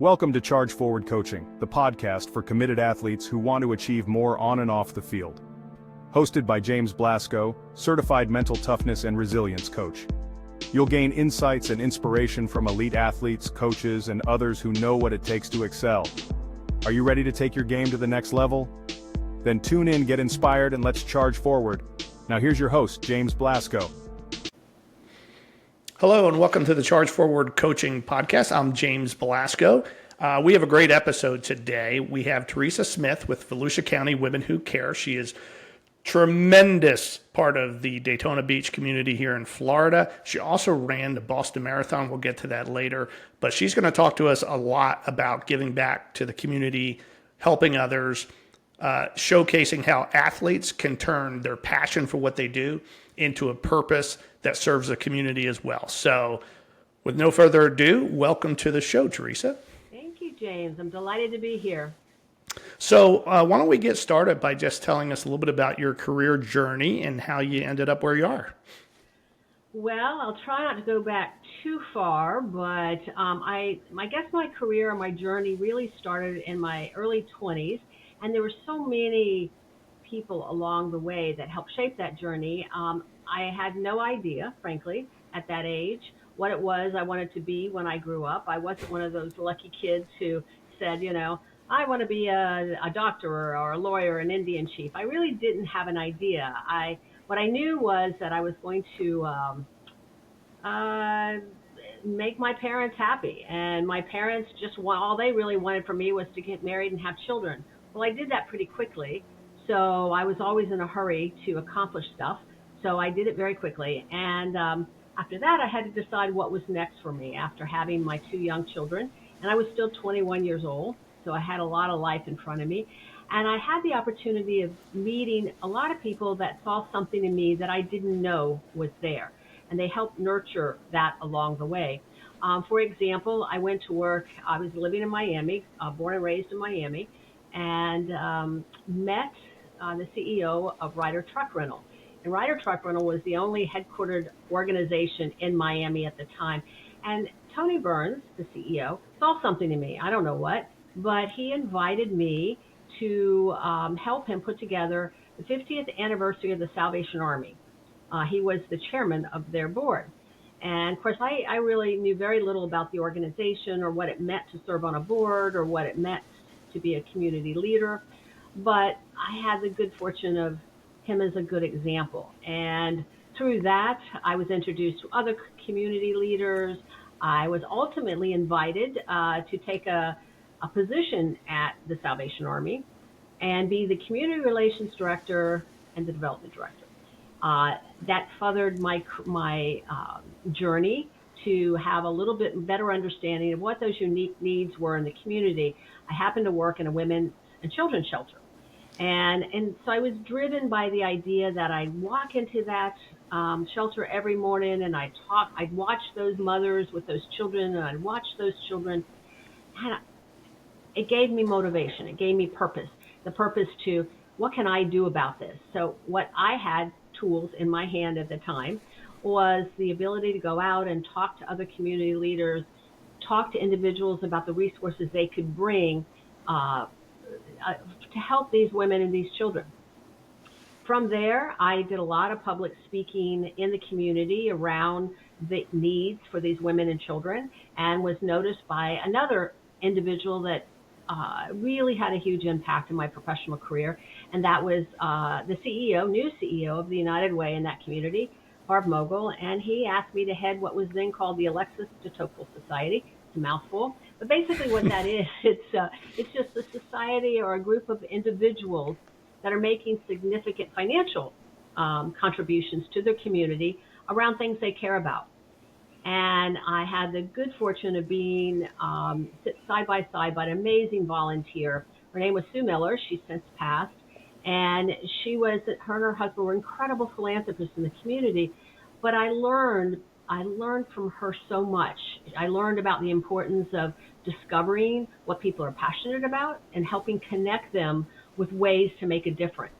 Welcome to Charge Forward Coaching, the podcast for committed athletes who want to achieve more on and off the field. Hosted by James Blasco, certified mental toughness and resilience coach. You'll gain insights and inspiration from elite athletes, coaches, and others who know what it takes to excel. Are you ready to take your game to the next level? Then tune in, get inspired, and let's charge forward. Now here's your host, James Blasco. Hello and welcome to the Charge Forward Coaching Podcast. I'm James Blasco. We have a great episode today. We have Teresa Smith with Volusia County Women Who Care. She is tremendous part of the Daytona Beach community here in Florida. She also ran the Boston Marathon. We'll get to that later. But she's going to talk to us a lot about giving back to the community, helping others, showcasing how athletes can turn their passion for what they do into a purpose that serves the community as well. So with no further ado, welcome to the show, Teresa. Thank you, James. I'm delighted to be here. So why don't we get started by just telling us a little bit about your career journey and how you ended up where you are? Well, I'll try not to go back too far, but I guess my career and my journey really started in my early 20s, and there were so many people along the way that helped shape that journey. I had no idea, frankly, at that age, what it was I wanted to be when I grew up. I wasn't one of those lucky kids who said, I want to be a doctor or a lawyer, an Indian chief. I really didn't have an idea. What I knew was that I was going to make my parents happy. And my parents all they really wanted from me was to get married and have children. Well, I did that pretty quickly. So I was always in a hurry to accomplish stuff. So I did it very quickly. And after that, I had to decide what was next for me after having my two young children. And I was still 21 years old. So I had a lot of life in front of me. And I had the opportunity of meeting a lot of people that saw something in me that I didn't know was there. And they helped nurture that along the way. For example, I went to work. I was living in Miami, born and raised in Miami, and met the CEO of Ryder Truck Rental. And Ryder Truck Rental was the only headquartered organization in Miami at the time. And Tony Burns, the CEO, saw something in me. I don't know what, but he invited me to help him put together the 50th anniversary of the Salvation Army. He was the chairman of their board. And of course, I really knew very little about the organization or what it meant to serve on a board or what it meant to be a community leader. But I had the good fortune of him as a good example. And through that, I was introduced to other community leaders. I was ultimately invited to take a position at the Salvation Army and be the community relations director and the development director. That furthered my journey to have a little bit better understanding of what those unique needs were in the community. I happened to work in a women's and children's shelter. And so I was driven by the idea that I'd walk into that shelter every morning and I'd watch those mothers with those children and I'd watch those children. And it gave me motivation. It gave me purpose, the purpose to what can I do about this? So what I had tools in my hand at the time was the ability to go out and talk to other community leaders, talk to individuals about the resources they could bring to help these women and these children. From there, I did a lot of public speaking in the community around the needs for these women and children and was noticed by another individual that really had a huge impact in my professional career, and that was the new CEO of the United Way in that community, Barb Mogul, and he asked me to head what was then called the Alexis de Tocqueville Society. It's a mouthful, but basically what that is, it's just a society or a group of individuals that are making significant financial contributions to their community around things they care about. And I had the good fortune of being sit side by side by an amazing volunteer. Her name was Sue Miller. She's since passed. And her and her husband were incredible philanthropists in the community. But I learned from her so much. I learned about the importance of discovering what people are passionate about and helping connect them with ways to make a difference.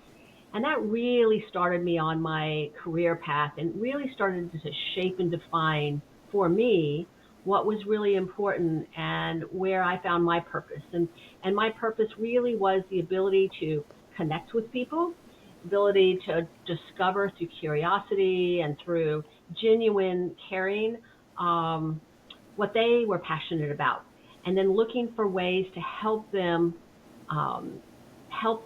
And that really started me on my career path and really started to shape and define for me what was really important and where I found my purpose. And my purpose really was the ability to connect with people, ability to discover through curiosity and through genuine caring what they were passionate about, and then looking for ways to help them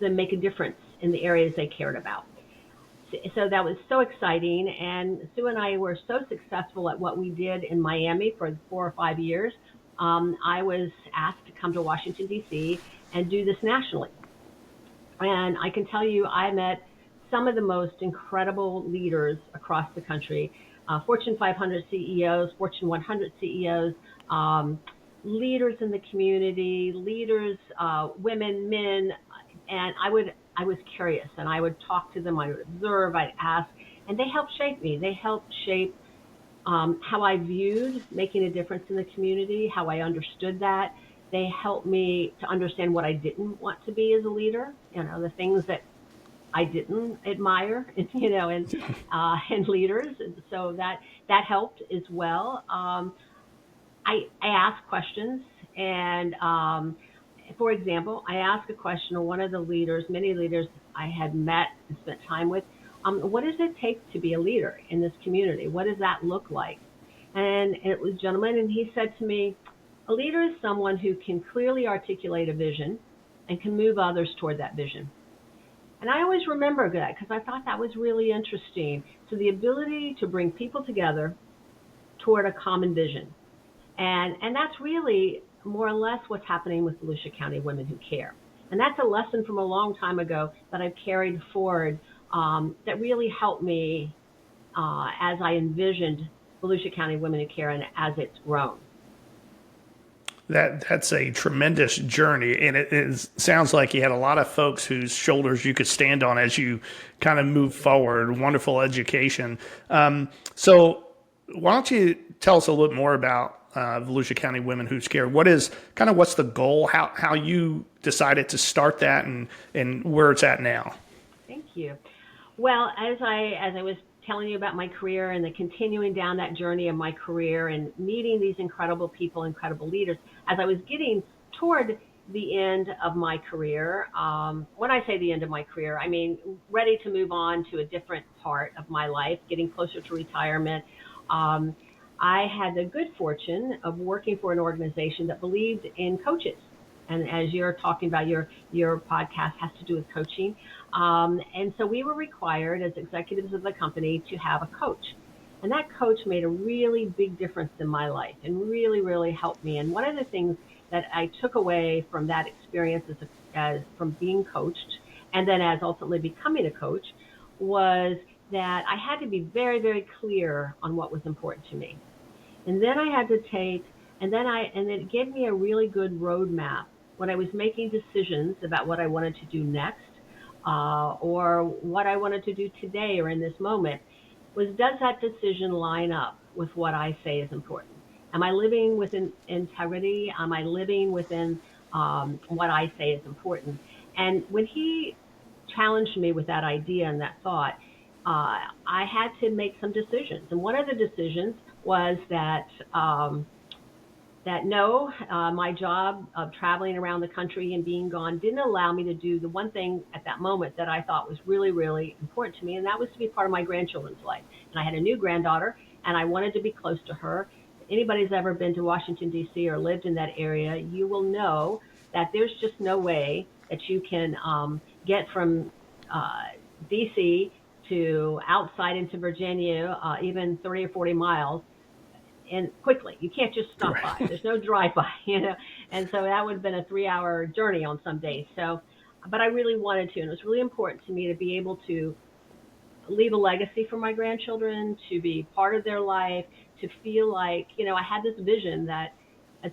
make a difference in the areas they cared about. So that was so exciting. And Sue and I were so successful at what we did in Miami for 4 or 5 years. I was asked to come to Washington, D.C. and do this nationally. And I can tell you, I met some of the most incredible leaders across the country, Fortune 500 CEOs, Fortune 100 CEOs, leaders in the community, leaders, women, men, and I was curious, and I would talk to them, I would observe, I'd ask, and they helped shape me. They helped shape how I viewed making a difference in the community, how I understood that. They helped me to understand what I didn't want to be as a leader, the things that I didn't admire, in leaders. So that helped as well. I asked questions, and for example, I asked a question of one of the leaders, many leaders I had met and spent time with. What does it take to be a leader in this community? What does that look like? And it was a gentleman, and he said to me, a leader is someone who can clearly articulate a vision and can move others toward that vision. And I always remember that because I thought that was really interesting. So the ability to bring people together toward a common vision. And that's really more or less what's happening with Volusia County Women Who Care. And that's a lesson from a long time ago that I've carried forward that really helped me as I envisioned Volusia County Women Who Care and as it's grown. That's a tremendous journey, and it sounds like you had a lot of folks whose shoulders you could stand on as you kind of move forward. Wonderful education. So why don't you tell us a little bit more about Volusia County Women Who Care? What's the goal? How you decided to start that, and where it's at now? Thank you. Well, as I was telling you about my career and the continuing down that journey of my career and meeting these incredible people, incredible leaders, as I was getting toward the end of my career, when I say the end of my career, I mean ready to move on to a different part of my life, getting closer to retirement. I had the good fortune of working for an organization that believed in coaches. And as you're talking about, your podcast has to do with coaching. And so we were required as executives of the company to have a coach. And that coach made a really big difference in my life and really, really helped me. And one of the things that I took away from that experience as from being coached and then as ultimately becoming a coach was that I had to be very, very clear on what was important to me. And then I had to and it gave me a really good roadmap when I was making decisions about what I wanted to do next, or what I wanted to do today or in this moment, was does that decision line up with what I say is important? Am I living within integrity? Am I living within what I say is important? And when he challenged me with that idea and that thought, I had to make some decisions. And one of the decisions was that my job of traveling around the country and being gone didn't allow me to do the one thing at that moment that I thought was really, really important to me, and that was to be part of my grandchildren's life. And I had a new granddaughter, and I wanted to be close to her. If anybody's ever been to Washington, D.C. or lived in that area, you will know that there's just no way that you can get from D.C. to outside into Virginia, even 30 or 40 miles, and quickly. You can't just stop by. There's no drive-by, And so that would have been a 3-hour journey on some days. So, but I really wanted to, and it was really important to me to be able to leave a legacy for my grandchildren, to be part of their life, to feel like, I had this vision that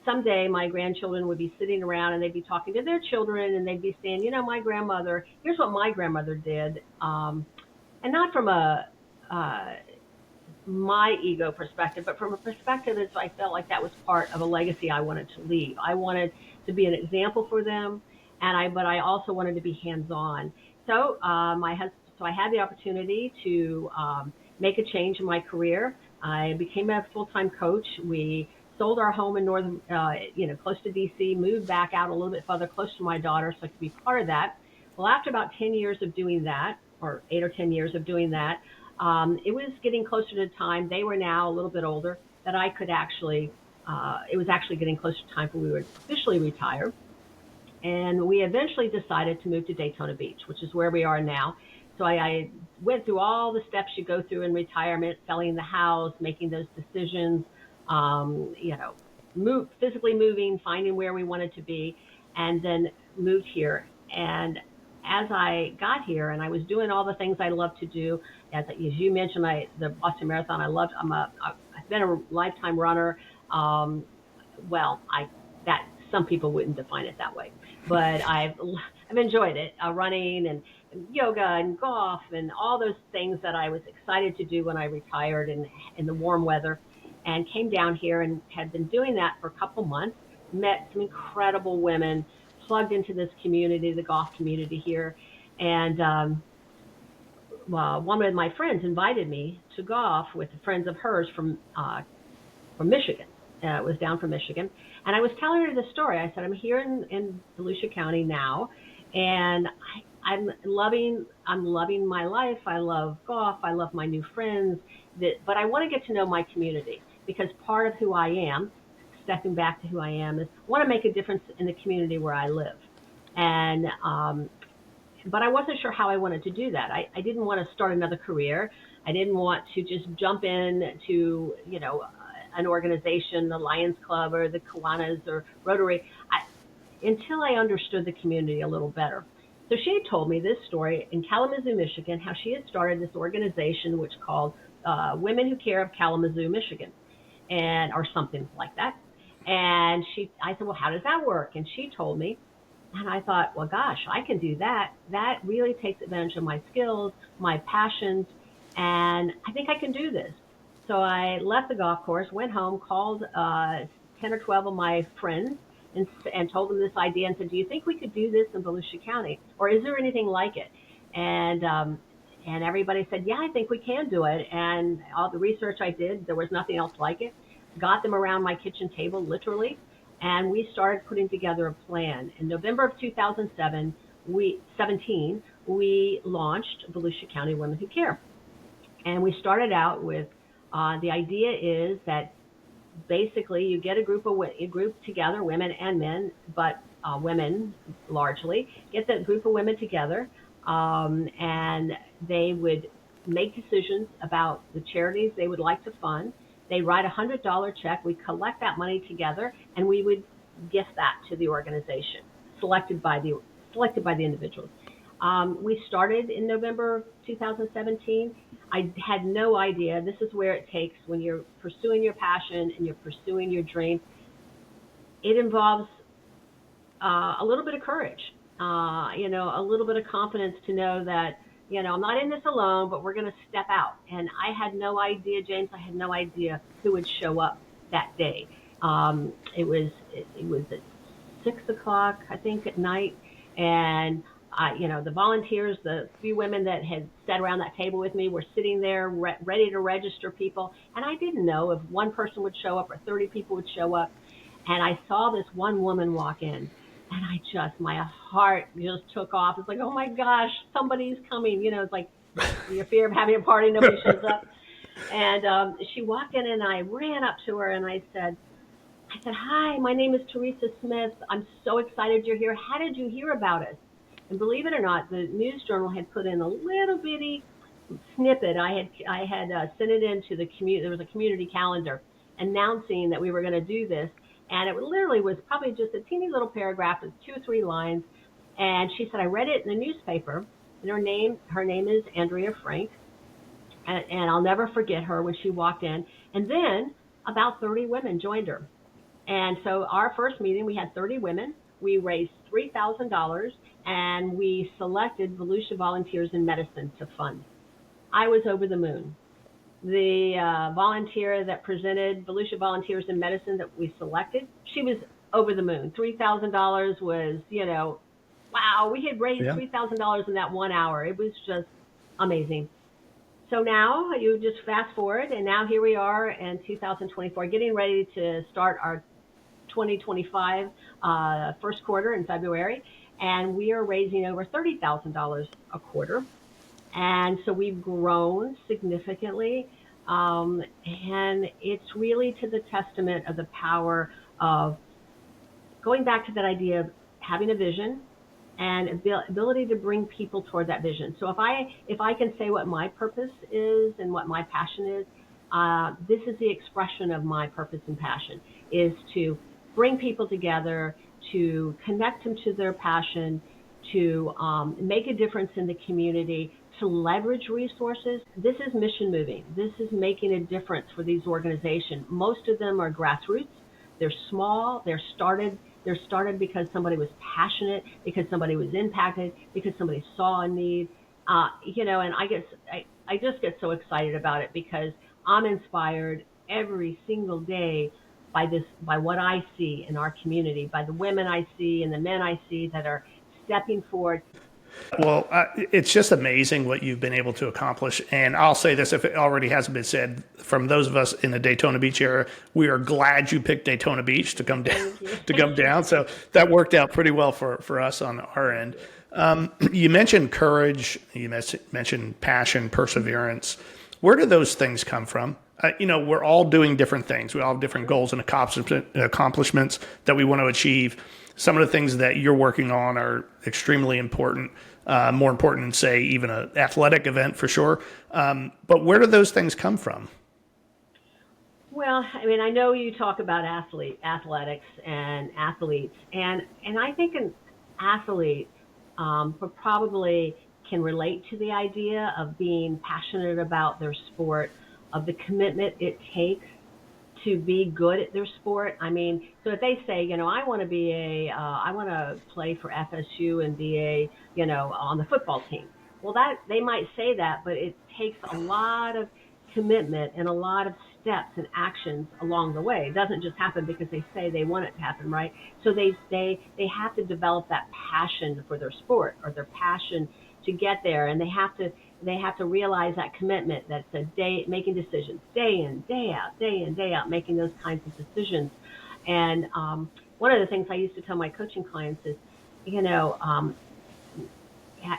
someday my grandchildren would be sitting around and they'd be talking to their children and they'd be saying, my grandmother, here's what my grandmother did. And not from my ego perspective, but from a perspective as I felt like that was part of a legacy I wanted to leave. I wanted to be an example for them, but I also wanted to be hands-on. So I had the opportunity to make a change in my career. I became a full-time coach. We sold our home in northern, close to DC, moved back out a little bit further, close to my daughter, so I could be part of that. Well, after about 10 years of doing that, or 8 or 10 years of doing that, it was getting closer to time. They were now a little bit older that I could actually, it was actually getting closer to time for we would officially retire. And we eventually decided to move to Daytona Beach, which is where we are now. So I went through all the steps you go through in retirement, selling the house, making those decisions, physically moving, finding where we wanted to be, and then moved here. And as I got here and I was doing all the things I love to do, as you mentioned, the Boston Marathon, I've been a lifetime runner. Some people wouldn't define it that way, but I've enjoyed it, running and yoga and golf and all those things that I was excited to do when I retired in the warm weather, and came down here and had been doing that for a couple months, met some incredible women, plugged into this community, the golf community here. And one of my friends invited me to golf with friends of hers from Michigan. It was down from Michigan. And I was telling her the story. I said, I'm here in Volusia County now, and I'm loving my life. I love golf. I love my new friends. But I want to get to know my community, because part of who I am, stepping back to who I am, is I want to make a difference in the community where I live. And but I wasn't sure how I wanted to do that. I didn't want to start another career. I didn't want to just jump in to, an organization, the Lions Club or the Kiwanis or Rotary, until I understood the community a little better. So she had told me this story in Kalamazoo, Michigan, how she had started this organization which called Women Who Care of Kalamazoo, Michigan, or something like that. And I said, well, how does that work? And she told me, and I thought, well, gosh, I can do that. That really takes advantage of my skills, my passions, and I think I can do this. So I left the golf course, went home, called 10 or 12 of my friends and told them this idea and said, do you think we could do this in Volusia County? Or is there anything like it? And everybody said, yeah, I think we can do it. And all the research I did, there was nothing else like it. Got them around my kitchen table, literally, and we started putting together a plan. In November of 2017, we launched Volusia County Women Who Care. And we started out with the idea is that basically you get a group together, women and men, but women largely, get that group of women together, and they would make decisions about the charities they would like to fund. They write a $100 check. We collect that money together, and we would gift that to the organization, selected by the individuals. We started in November 2017. I had no idea. This is where it takes when you're pursuing your passion and you're pursuing your dream. It involves a little bit of courage, a little bit of confidence to know that, I'm not in this alone, but we're going to step out. And I had no idea, James, I had no idea who would show up that day. It was at 6 o'clock, I think, at night. And the volunteers, the few women that had sat around that table with me were sitting there ready to register people. And I didn't know if one person would show up or 30 people would show up. And I saw this one woman walk in, and my heart just took off. It's like, oh my gosh, somebody's coming. It's like your fear of having a party, nobody shows up. And she walked in, and I ran up to her, and I said, hi, my name is Teresa Smith. I'm so excited you're here. How did you hear about us? And believe it or not, the News Journal had put in a little bitty snippet. I had sent it into the community. There was a community calendar announcing that we were going to do this, and it literally was probably just a teeny little paragraph of 2 or 3 lines. And she said, I read it in the newspaper. And her name is Andrea Frank, and I'll never forget her when she walked in. And then about 30 women joined her. And so our first meeting, we had 30 women. We raised $3,000, and we selected Volusia Volunteers in Medicine to fund. I was over the moon. The volunteer that presented Volusia Volunteers in Medicine that we selected, she was over the moon. $3,000 was, wow, we had raised $3,000 in that 1 hour. It was just amazing. So now you just fast forward, and now here we are in 2024, getting ready to start our 2025 first quarter in February, and we are raising over $30,000 a quarter. And so we've grown significantly, and it's really to the testament of the power of going back to that idea of having a vision and ability to bring people toward that vision. So if I can say what my purpose is and what my passion is, this is the expression of my purpose and passion, is to bring people together, to connect them to their passion, to make a difference in the community, to leverage resources. This is mission moving. This is making a difference for these organizations. Most of them are grassroots. They're small. They're started because somebody was passionate, because somebody was impacted, because somebody saw a need. And I just get so excited about it because I'm inspired every single day by what I see in our community, by the women I see and the men I see that are stepping forward. Well, it's just amazing what you've been able to accomplish. And I'll say this, if it already hasn't been said, from those of us in the Daytona Beach area, we are glad you picked Daytona Beach to come down. So that worked out pretty well for us on our end. You mentioned courage. You mentioned passion, perseverance. Where do those things come from? We're all doing different things. We all have different goals and accomplishments that we want to achieve. Some of the things that you're working on are extremely important, more important than, say, even an athletic event for sure. But where do those things come from? Well, I mean, I know you talk about athletics and athletes, and I think an athlete probably can relate to the idea of being passionate about their sport, of the commitment it takes to be good at their sport. I mean, so if they say, I want to play for FSU and be on the football team. Well, that they might say that, but it takes a lot of commitment and a lot of steps and actions along the way. It doesn't just happen because they say they want it to happen, right? So they have to develop that passion for their sport or their passion to get there, and they have to realize that commitment. That's a day making decisions, day in, day out, making those kinds of decisions. And one of the things I used to tell my coaching clients is,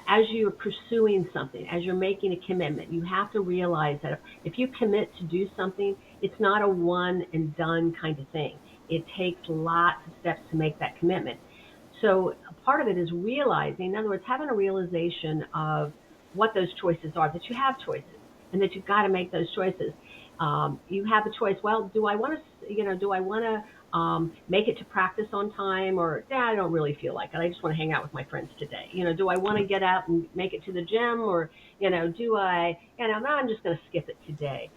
as you're pursuing something, as you're making a commitment, you have to realize that if you commit to do something, it's not a one and done kind of thing. It takes lots of steps to make that commitment. So part of it is realizing, in other words, having a realization of what those choices are, that you have choices and that you've got to make those choices. You have a choice. Well, do I want to make it to practice on time, or I don't really feel like it. I just want to hang out with my friends today. Do I want to get out and make it to the gym, or, do I, I'm just going to skip it today.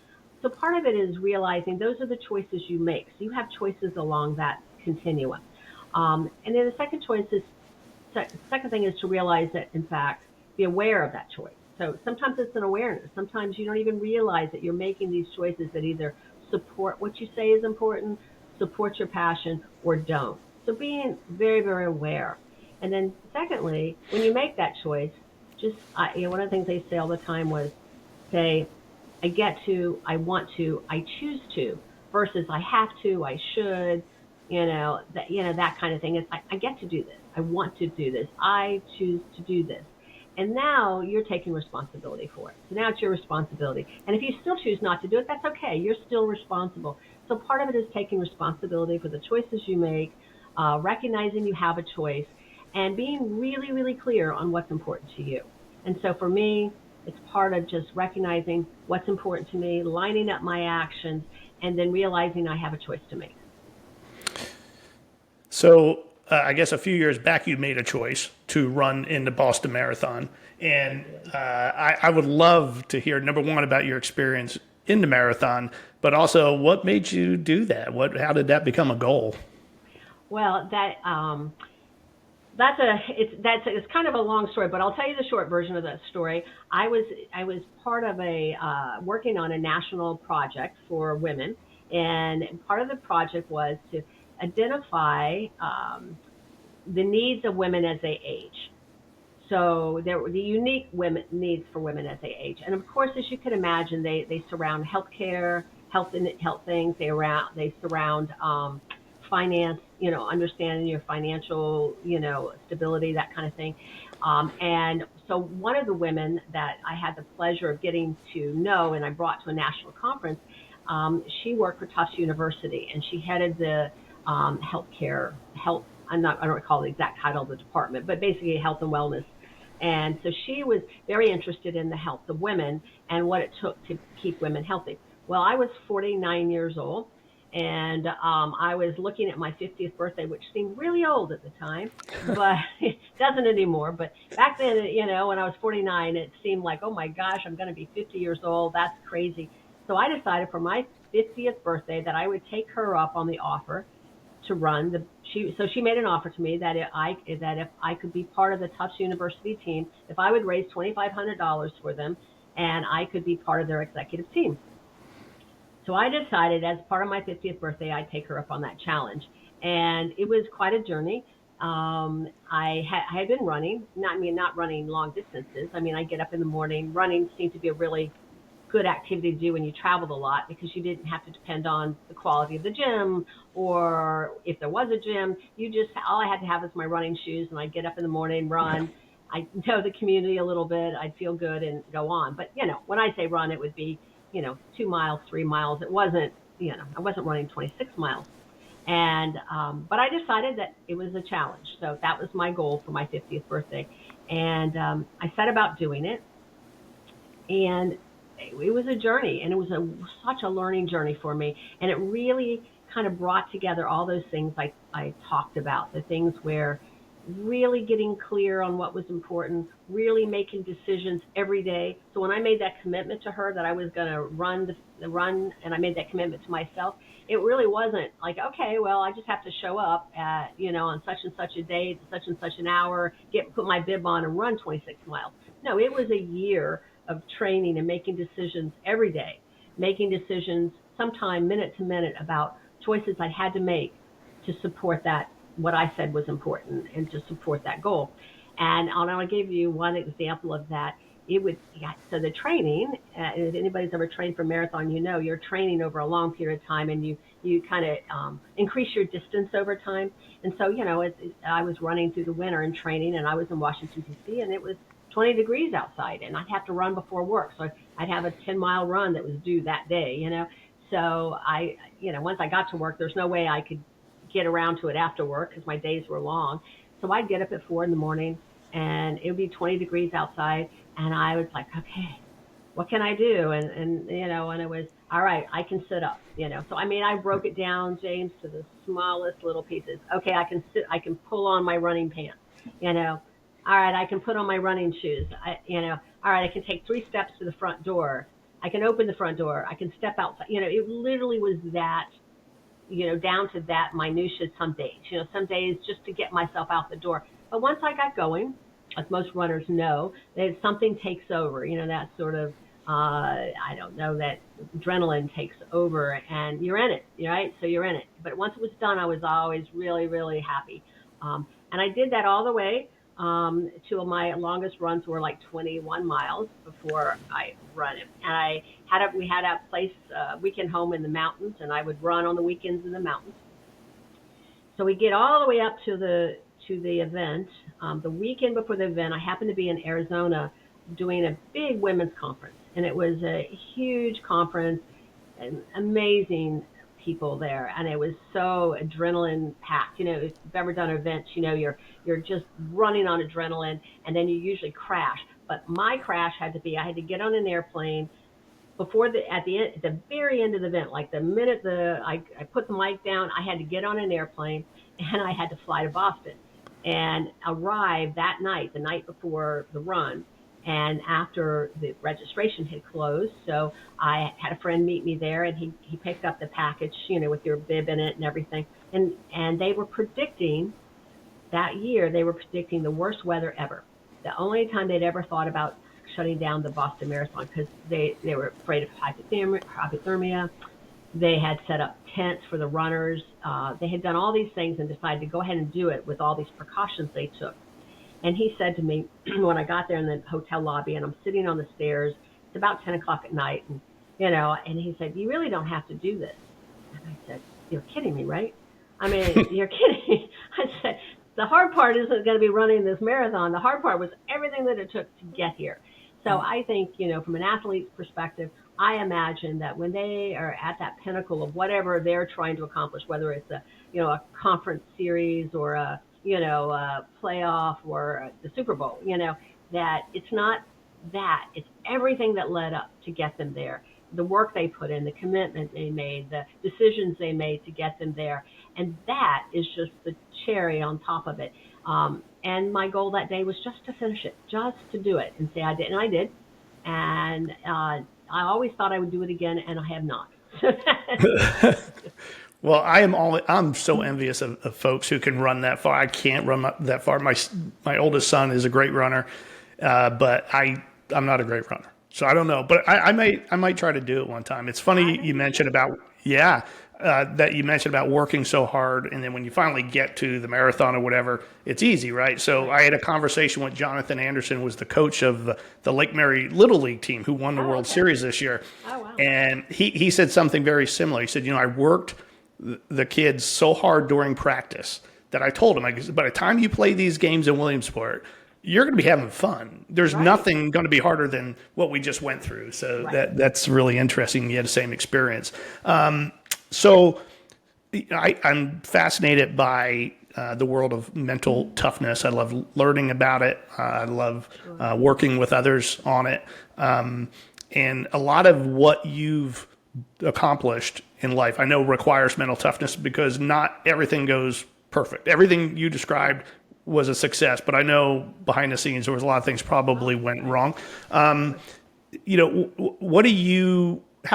So part of it is realizing those are the choices you make. So you have choices along that continuum. And then the second thing is to realize that, in fact, be aware of that choice. So sometimes it's an awareness. Sometimes you don't even realize that you're making these choices that either support what you say is important, support your passion, or don't. So being very, very aware. And then secondly, when you make that choice, just, one of the things they say all the time was say, I get to, I want to, I choose to, versus I have to, I should, that kind of thing. It's I get to do this. I want to do this. I choose to do this. And now you're taking responsibility for it. So now it's your responsibility. And if you still choose not to do it, that's okay. You're still responsible. So part of it is taking responsibility for the choices you make, recognizing you have a choice, and being really, really clear on what's important to you. And so for me, it's part of just recognizing what's important to me, lining up my actions, and then realizing I have a choice to make. So I guess a few years back, you made a choice to run in the Boston Marathon. And I would love to hear, number one, about your experience in the marathon, but also what made you do that? How did that become a goal? Well, it's kind of a long story, but I'll tell you the short version of that story. I was part of working on a national project for women, and part of the project was to identify the needs of women as they age. So there were the unique women needs for women as they age, and of course, as you can imagine, they surround healthcare, health things. They surround finance, understanding your financial, stability, that kind of thing. And so one of the women that I had the pleasure of getting to know, and I brought to a national conference, she worked for Tufts University, and she headed the healthcare health. I don't recall the exact title of the department, but basically health and wellness. And so she was very interested in the health of women and what it took to keep women healthy. Well, I was 49 years old, and I was looking at my 50th birthday, which seemed really old at the time, but it doesn't anymore. But back then, when I was 49, it seemed like, oh my gosh, I'm going to be 50 years old. That's crazy. So I decided for my 50th birthday that I would take her up on the offer to run she made an offer to me that if I could be part of the Tufts University team, if I would raise $2,500 for them, and I could be part of their executive team. So I decided, as part of my 50th birthday, I'd take her up on that challenge, and it was quite a journey. I had been running, not running long distances. I get up in the morning. Running seemed to be a really good activity to do when you traveled a lot, because you didn't have to depend on the quality of the gym, or if there was a gym, all I had to have was my running shoes, and I'd get up in the morning, run. I know the community a little bit. I'd feel good and go on. But, when I say run, it would be, 2 miles, 3 miles. It wasn't, I wasn't running 26 miles. And, but I decided that it was a challenge. So that was my goal for my 50th birthday. And I set about doing it. And it was a journey, and it was such a learning journey for me. And it really kind of brought together all those things I talked about, the things where really getting clear on what was important, really making decisions every day. So when I made that commitment to her that I was going to run the run, and I made that commitment to myself, it really wasn't like, okay, well, I just have to show up at, on such and such a day, such and such an hour, put my bib on and run 26 miles. No, it was a year of training and making decisions every day, making decisions sometime minute to minute about choices I had to make to support that, what I said was important, and to support that goal. And I'll give you one example of that. So the training, if anybody's ever trained for marathon, you're training over a long period of time, and you kind of increase your distance over time. And so, I was running through the winter and training, and I was in Washington, D.C., and it was 20 degrees outside, and I'd have to run before work. So I'd have a 10-mile run that was due that day, So once I got to work, there's no way I could get around to it after work because my days were long. So I'd get up at 4 a.m, and it would be 20 degrees outside, and I was like, okay, what can I do? And it was, all right, I can sit up, So, I broke it down, James, to the smallest little pieces. Okay, I can pull on my running pants, All right, I can put on my running shoes. All right, I can take 3 steps to the front door. I can open the front door. I can step outside. It literally was that, down to that minutia some days. Some days just to get myself out the door. But once I got going, as most runners know, that something takes over. That sort of, that adrenaline takes over, and you're in it, right? So you're in it. But once it was done, I was always really, really happy. And I did that all the way. 2 of my longest runs were like 21 miles before I run it. And we had a place, weekend home in the mountains, and I would run on the weekends in the mountains. So we get all the way up to the event. The weekend before the event, I happened to be in Arizona doing a big women's conference, and it was a huge conference, and amazing people there, and it was so adrenaline packed. If you've ever done events, you're just running on adrenaline, and then you usually crash. But my crash had to be, I had to get on an airplane at the very end of the event, like the minute I put the mic down, I had to get on an airplane, and I had to fly to Boston and arrive that night, the night before the run. And after the registration had closed, so I had a friend meet me there, and he picked up the package, with your bib in it and everything. And they were predicting that year, they were predicting the worst weather ever. The only time they'd ever thought about shutting down the Boston Marathon, because they were afraid of hypothermia. They had set up tents for the runners. They had done all these things and decided to go ahead and do it with all these precautions they took. And he said to me when I got there in the hotel lobby, and I'm sitting on the stairs, it's about 10 o'clock at night, and and he said, "You really don't have to do this." And I said, "You're kidding me, right? I mean, you're kidding me." I said, "The hard part isn't going to be running this marathon. The hard part was everything that it took to get here." So I think, from an athlete's perspective, I imagine that when they are at that pinnacle of whatever they're trying to accomplish, whether it's a conference series or a playoff or the Super Bowl, that it's not that, it's everything that led up to get them there. The work they put in, the commitment they made, the decisions they made to get them there. And that is just the cherry on top of it. And my goal that day was just to finish it, just to do it and say I did. And I did. And I always thought I would do it again, and I have not. Well, I'm so envious of folks who can run that far. I can't run that far. My oldest son is a great runner, but I'm not a great runner. So I don't know, but I might try to do it one time. It's funny you mentioned about that you mentioned about working so hard, and then when you finally get to the marathon or whatever, it's easy, right? So I had a conversation with Jonathan Anderson, was the coach of the Lake Mary Little League team who won the World Series this year, and he said something very similar. He said, I worked the kids so hard during practice that I told them, by the time you play these games in Williamsport, you're going to be having fun. There's nothing going to be harder than what we just went through. So that's really interesting. You had the same experience. So I'm fascinated by the world of mental toughness. I love learning about it. I love working with others on it. And a lot of what you've accomplished in life, I know, requires mental toughness, because not everything goes perfect. Everything you described was a success, but I know behind the scenes there was a lot of things probably went wrong. How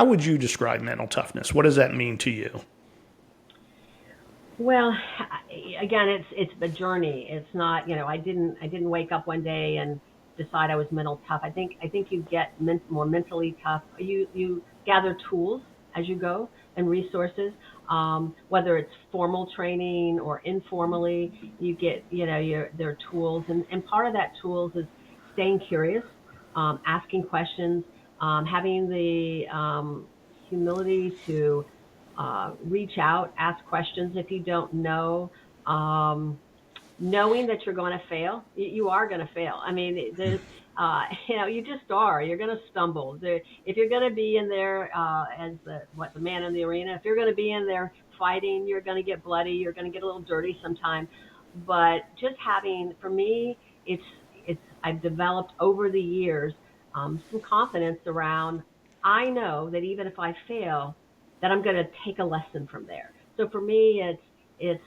would you describe mental toughness? What does that mean to you? Well, again, it's the journey. It's not, I didn't wake up one day and decide I was mental tough. I think you get more mentally tough. You gather tools as you go and resources, whether it's formal training or informally, you get, there are tools. And part of that tools is staying curious, asking questions, having the humility to reach out, ask questions if you don't know, knowing that you're going to fail. You are going to fail. I mean, you just are. You're going to stumble. If you're going to be in there as the man in the arena, if you're going to be in there fighting, you're going to get bloody. You're going to get a little dirty sometime. But just for me, I've developed over the years some confidence around. I know that even if I fail, that I'm going to take a lesson from there. So for me, it's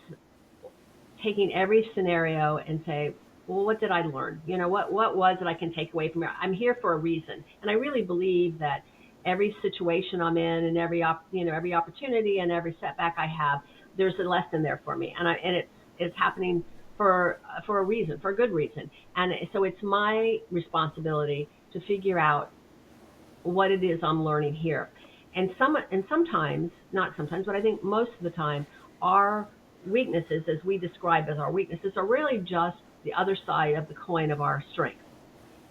taking every scenario and say, well, what did I learn? What was it I can take away from here? I'm here for a reason. And I really believe that every situation I'm in and every opportunity and every setback I have, there's a lesson there for me. And it's happening for a reason, for a good reason. And so it's my responsibility to figure out what it is I'm learning here. And sometimes, not sometimes, but I think most of the time, our weaknesses, as we describe as our weaknesses, are really just the other side of the coin of our strength.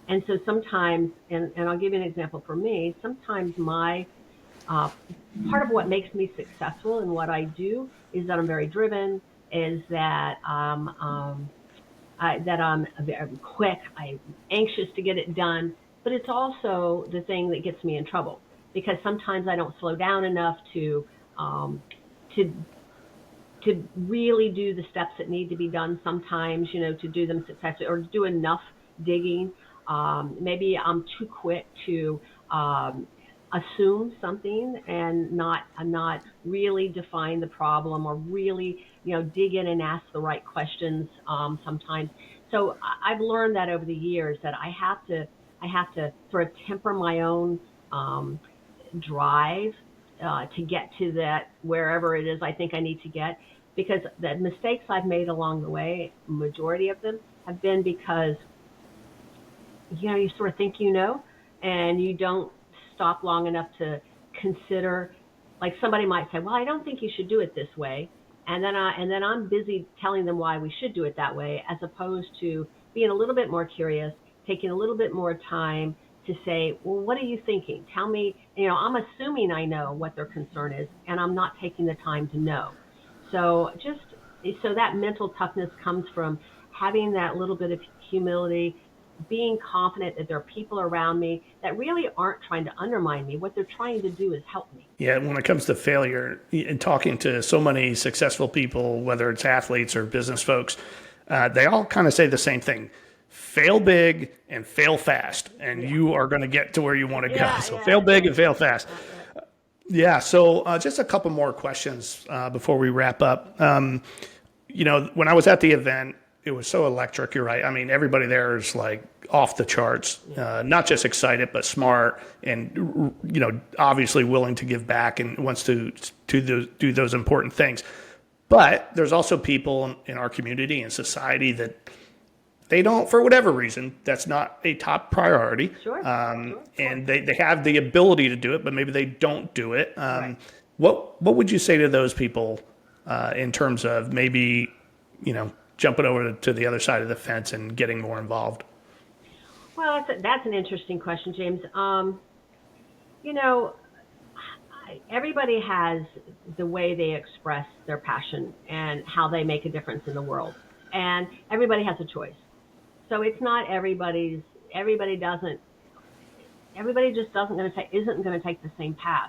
And so sometimes, and I'll give you an example for me, sometimes my part of what makes me successful in what I do is that I'm very driven, is that I'm very quick, I'm anxious to get it done, but it's also the thing that gets me in trouble, because sometimes I don't slow down enough to really do the steps that need to be done sometimes, to do them successfully or do enough digging. Maybe I'm too quick to assume something and not really define the problem or really, dig in and ask the right questions sometimes. So I've learned that over the years that I have to sort of temper my own drive to get to that wherever it is I think I need to get, because the mistakes I've made along the way, majority of them have been because you sort of think and you don't stop long enough to consider. Like somebody might say, well, I don't think you should do it this way, and then I'm busy telling them why we should do it that way, as opposed to being a little bit more curious, taking a little bit more time to say, well, what are you thinking? Tell me, I'm assuming I know what their concern is, and I'm not taking the time to know. So so that mental toughness comes from having that little bit of humility, being confident that there are people around me that really aren't trying to undermine me. What they're trying to do is help me. Yeah, when it comes to failure, and talking to so many successful people, whether it's athletes or business folks, they all kind of say the same thing: fail big and fail fast, and you are going to get to where you want to go. So fail big and fail fast. Yeah. So just a couple more questions before we wrap up. When I was at the event, it was so electric. You're right. I mean, everybody there is like off the charts, not just excited, but smart and, obviously willing to give back and wants to do those important things. But there's also people in our community and society that they don't, for whatever reason, that's not a top priority. Sure. And they have the ability to do it, but maybe they don't do it. Right. What would you say to those people in terms of maybe, jumping over to the other side of the fence and getting more involved? Well, that's an interesting question, James. Everybody has the way they express their passion and how they make a difference in the world, and everybody has a choice. So it's not everybody just isn't going to take the same path.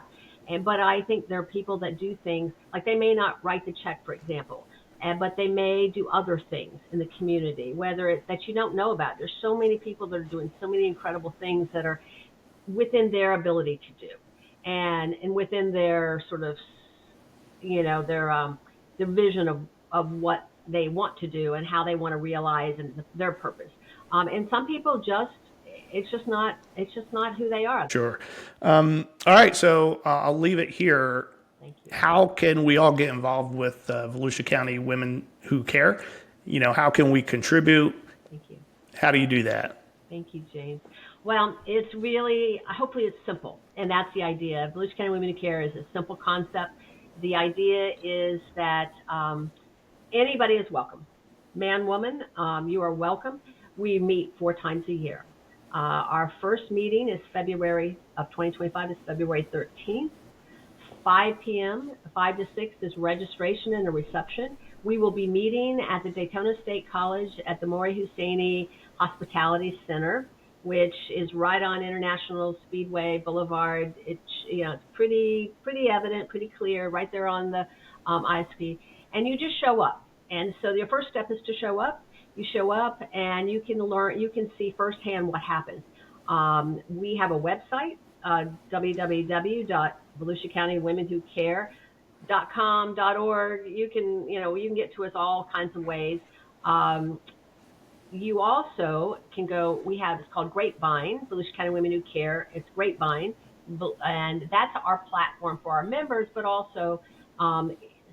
But I think there are people that do things like they may not write the check, for example. But they may do other things in the community, whether it's that you don't know about. There's so many people that are doing so many incredible things that are within their ability to do, and within their sort of, their vision of what they want to do and how they want to realize and their purpose. And some people it's just not who they are. Sure. All right. So I'll leave it here. How can we all get involved with Volusia County Women Who Care? How can we contribute? Thank you. How do you do that? Thank you, James. Well, hopefully it's simple, and that's the idea. Volusia County Women Who Care is a simple concept. The idea is that anybody is welcome. Man, woman, you are welcome. We meet 4 times a year. Our first meeting is February of 2025 is February 13th. 5 p.m., 5 to 6 is registration and a reception. We will be meeting at the Daytona State College at the Maury Husseini Hospitality Center, which is right on International Speedway Boulevard. It's pretty evident, pretty clear, right there on the ISP. And you just show up. And so your first step is to show up. You show up and you can see firsthand what happens. We have a website, www.VolusiaCountyWomenWhoCare.com.org. You can get to us all kinds of ways. You also can go, it's called Grapevine, Volusia County Women Who Care. It's Grapevine, and that's our platform for our members, but also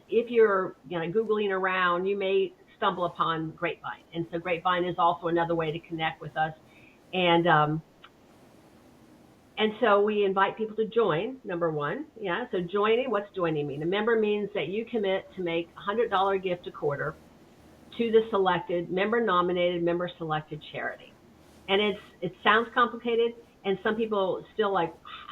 if you're Googling around, you may stumble upon Grapevine. And so Grapevine is also another way to connect with us. And so we invite people to join, number one. Yeah, so joining, what's joining mean? A member means that you commit to make a $100 gift a quarter to the selected, member-nominated, member-selected charity. And it sounds complicated, and some people still I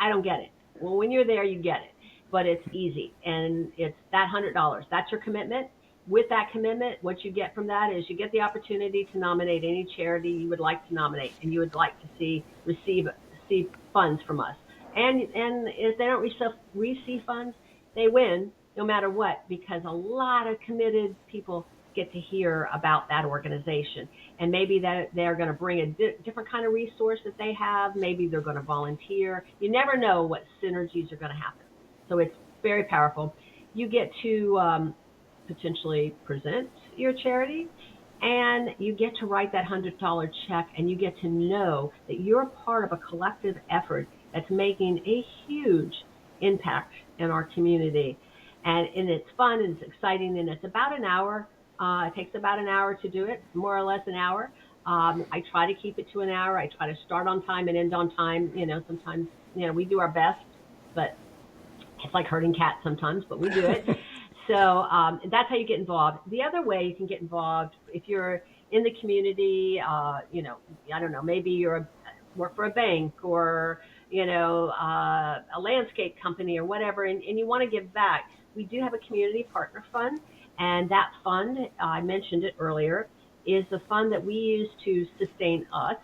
don't get it. Well, when you're there, you get it. But it's easy, and it's that $100. That's your commitment. With that commitment, what you get from that is you get the opportunity to nominate any charity you would like to nominate and you would like to receive funds from us. And if they don't receive funds, they win no matter what, because a lot of committed people get to hear about that organization. And maybe that they're going to bring a different kind of resource that they have. Maybe they're going to volunteer. You never know what synergies are going to happen. So it's very powerful. You get to potentially present your charity, and you get to write that $100 check, and you get to know that you're part of a collective effort that's making a huge impact in our community. And it's fun, and it's exciting, and it's about an hour. It takes about an hour to do it, more or less an hour. I try to keep it to an hour. I try to start on time and end on time. Sometimes, we do our best, but it's like herding cats sometimes, but we do it. So that's how you get involved. The other way you can get involved, if you're in the community. You know, I don't know, maybe work for a bank or, you know, a landscape company or whatever, and you want to give back. We do have a community partner fund, and that fund, I mentioned it earlier, is the fund that we use to sustain us,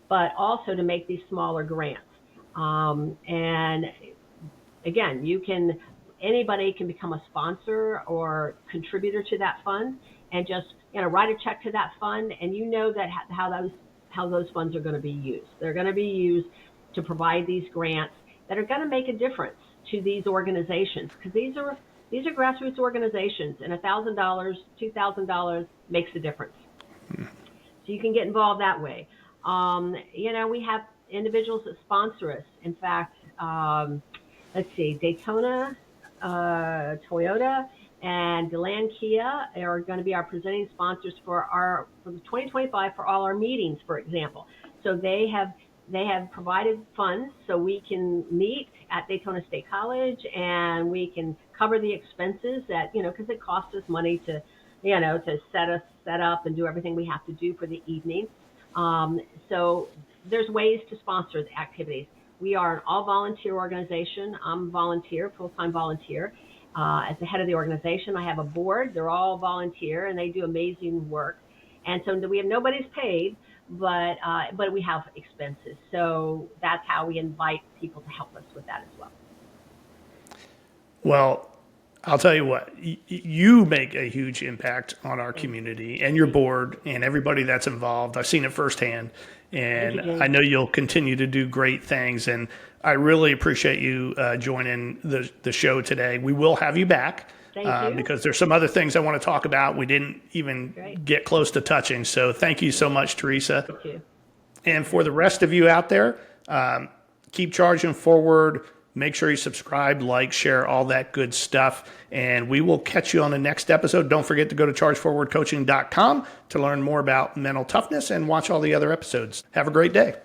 but also to make these smaller grants. And again, anybody can become a sponsor or contributor to that fund, and just, you know, write a check to that fund, and you know that how those funds are going to be used. They're going to be used to provide these grants that are going to make a difference to these organizations, because these are grassroots organizations, and $1,000, $2,000 makes a difference. So you can get involved that way. You know, we have individuals that sponsor us. In fact, let's see, Daytona, Toyota, and DeLand Kia are going to be our presenting sponsors for the 2025 for all our meetings, for example. So they have provided funds so we can meet at Daytona State College, and we can cover the expenses that, you know, because it costs us money to, you know, to set up and do everything we have to do for the evening. So there's ways to sponsor the activities. We are an all-volunteer organization. I'm a volunteer, full-time volunteer. As the head of the organization, I have a board. They're all volunteer, and they do amazing work. And so we have nobody's paid, but we have expenses. So that's how we invite people to help us with that as well. Well, I'll tell you what, you make a huge impact on our community and your board and everybody that's involved. I've seen it firsthand, and I know you'll continue to do great things. And I really appreciate you joining the show today. We will have you back because there's some other things I want to talk about we didn't even get close to touching. So thank you so much, Teresa. Thank you. And for the rest of you out there, keep charging forward. Make sure you subscribe, like, share, all that good stuff. And we will catch you on the next episode. Don't forget to go to chargeforwardcoaching.com to learn more about mental toughness and watch all the other episodes. Have a great day.